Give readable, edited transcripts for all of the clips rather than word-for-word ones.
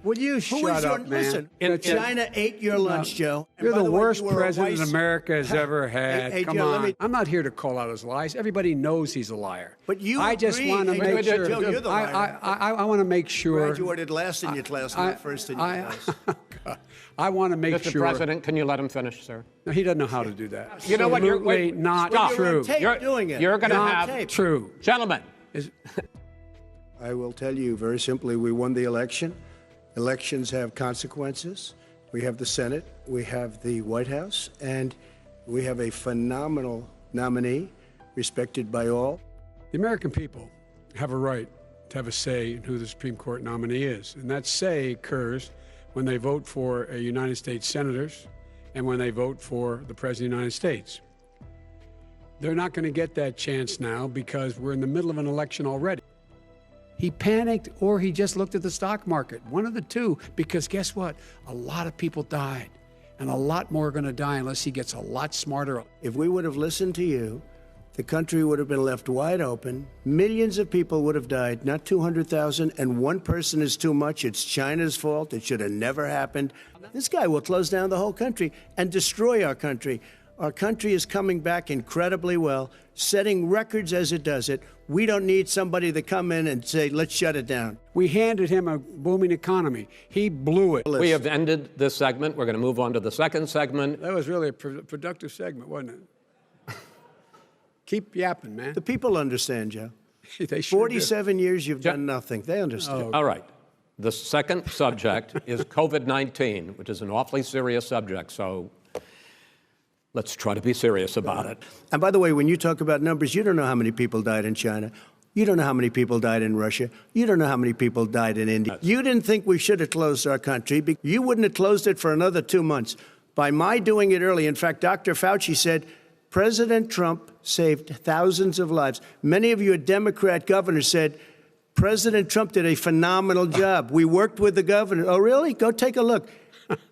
Will you shut up, man? Listen, China ate your lunch, Joe. You're the worst you were a president vice- America has ever had. Hey, Come Joe, on. I'm not here to call out his lies. Everybody knows he's a liar. But you I just agree. want to Hey, make sure. Joe, you're the liar. I want to make sure. Graduated last in your class, not first in your class. I want to make Mr. sure. President, can you let him finish, sir? No, he doesn't know how to do that. You know what? You're Absolutely not stop. true. You're doing it. You're going to You're on have tape. True. Gentlemen. I will tell you very simply, we won the election. Elections have consequences. We have the Senate, we have the White House, and we have a phenomenal nominee, respected by all. The American people have a right to have a say in who the Supreme Court nominee is. And that say occurs when they vote for United States senators and when they vote for the President of the United States. They're not going to get that chance now because we're in the middle of an election already. He panicked or he just looked at the stock market. One of the two, because guess what? A lot of people died and a lot more are going to die unless he gets a lot smarter. If we would have listened to you, the country would have been left wide open. Millions of people would have died, not 200,000, and one person is too much. It's China's fault. It should have never happened. This guy will close down the whole country and destroy our country. Our country is coming back incredibly well, setting records as it does it. We don't need somebody to come in and say, let's shut it down. We handed him a booming economy. He blew it. We have ended this segment. We're going to move on to the second segment. That was really a productive segment, wasn't it? Keep yapping, man. The people understand, Joe. They sure 47 years you've done nothing. They understand. All right. The second subject is COVID-19, which is an awfully serious subject. So let's try to be serious about it. And by the way, when you talk about numbers, you don't know how many people died in China. You don't know how many people died in Russia. You don't know how many people died in India. You didn't think we should have closed our country. You wouldn't have closed it for another 2 months. By my doing it early, in fact, Dr. Fauci said, President Trump saved thousands of lives. Many of you Democrat governors said, President Trump did a phenomenal job. We worked with the governor. Oh, really? Go take a look.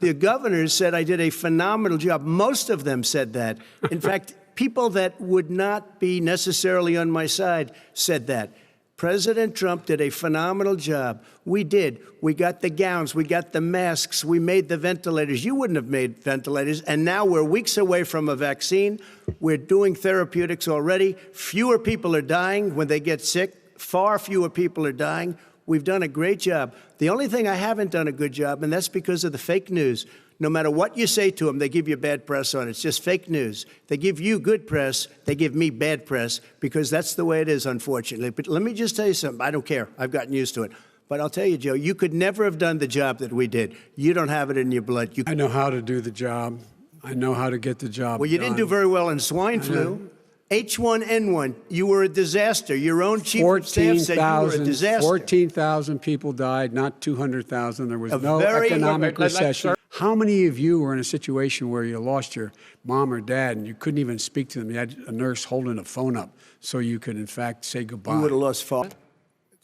The governors said I did a phenomenal job. Most of them said that. In fact, people that would not be necessarily on my side said that. President Trump did a phenomenal job. We did. We got the gowns. We got the masks. We made the ventilators. You wouldn't have made ventilators. And now we're weeks away from a vaccine. We're doing therapeutics already. Fewer people are dying when they get sick. Far fewer people are dying. We've done a great job. The only thing I haven't done a good job, and that's because of the fake news. No matter what you say to them, they give you bad press on it. It's just fake news. They give you good press. They give me bad press because that's the way it is, unfortunately. But let me just tell you something. I don't care. I've gotten used to it. But I'll tell you, Joe, you could never have done the job that we did. You don't have it in your blood. I know how to do the job. I know how to get the job Well, you didn't do very well in swine flu. H1N1, you were a disaster. Your own chief of staff said you were a disaster. 14,000 people died, not 200,000. There was no economic recession. How many of you were in a situation where you lost your mom or dad and you couldn't even speak to them? You had a nurse holding a phone up so you could, in fact, say goodbye. You would have lost far.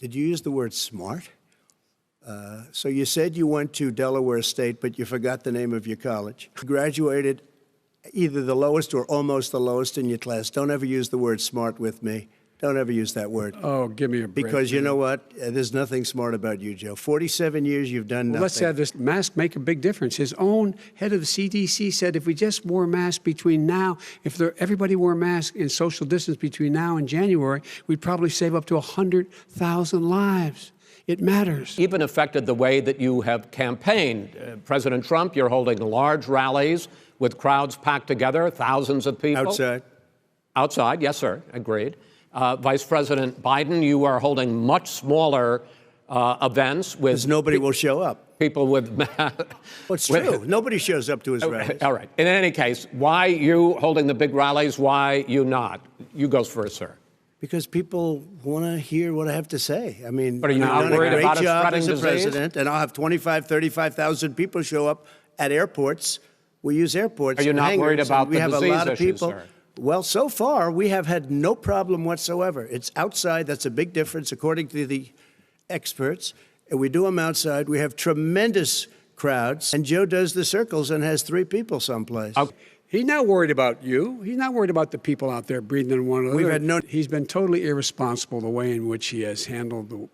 Did you use the word smart? So you said you went to Delaware State, but you forgot the name of your college. You graduated either the lowest or almost the lowest in your class. Don't ever use the word smart with me. Don't ever use that word. Oh, give me a break. Because you know what? There's nothing smart about you, Joe. 47 years, you've done nothing. Let's have this mask make a big difference. His own head of the CDC said if we just wore masks between now, if everybody wore masks in social distance between now and January, we'd probably save up to 100,000 lives. It matters. Even affected the way that you have campaigned. President Trump, you're holding large rallies with crowds packed together, thousands of people. Outside. Outside, yes, sir, agreed. Vice President Biden, you are holding much smaller events with... Because nobody will show up. People with... Well, it's true. Nobody shows up to his rallies. All right. In any case, why you holding the big rallies? Why you not? You go first, sir. Because people want to hear what I have to say. I mean, but are you not worried about it spreading as a president, and I'll have 35,000 people show up at airports. We use airports. Are you not worried about the disease We have a lot of issues, people. sir? Well, so far, we have had no problem whatsoever. It's outside. That's a big difference, according to the experts. And we do them outside. We have tremendous crowds. And Joe does the circles and has 3 people someplace. Okay. He's not worried about you. He's not worried about the people out there breathing in one another. He's been totally irresponsible the way in which he has handled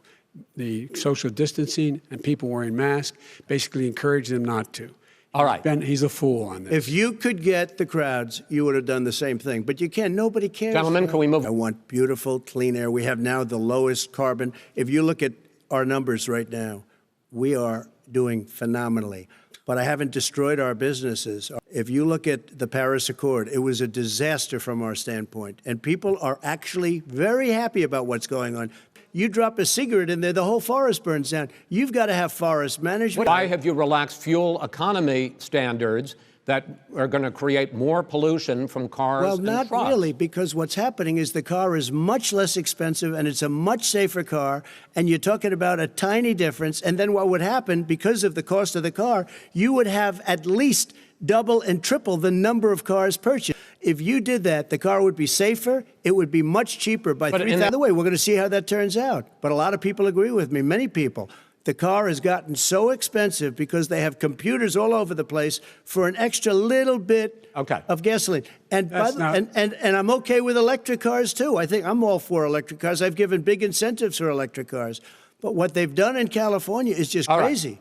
the social distancing and people wearing masks, basically encourage them not to. All right. Ben, he's a fool on this. If you could get the crowds, you would have done the same thing. But you can't. Nobody cares. Gentlemen, can we move? I want beautiful, clean air. We have now the lowest carbon. If you look at our numbers right now, we are doing phenomenally. But I haven't destroyed our businesses. If you look at the Paris Accord, it was a disaster from our standpoint. And people are actually very happy about what's going on. You drop a cigarette in there, the whole forest burns down. You've got to have forest management. Why have you relaxed fuel economy standards that are going to create more pollution from cars Well, and not trucks? really, because what's happening is the car is much less expensive and it's a much safer car, and you're talking about a tiny difference. And then what would happen, because of the cost of the car, you would have at least double and triple the number of cars purchased. If you did that, the car would be safer. It would be much cheaper by $3,000. By the way, we're going to see how that turns out. But a lot of people agree with me, many people. The car has gotten so expensive because they have computers all over the place for an extra little bit of gasoline. And, and I'm okay with electric cars, too. I think I'm all for electric cars. I've given big incentives for electric cars. But what they've done in California is just crazy.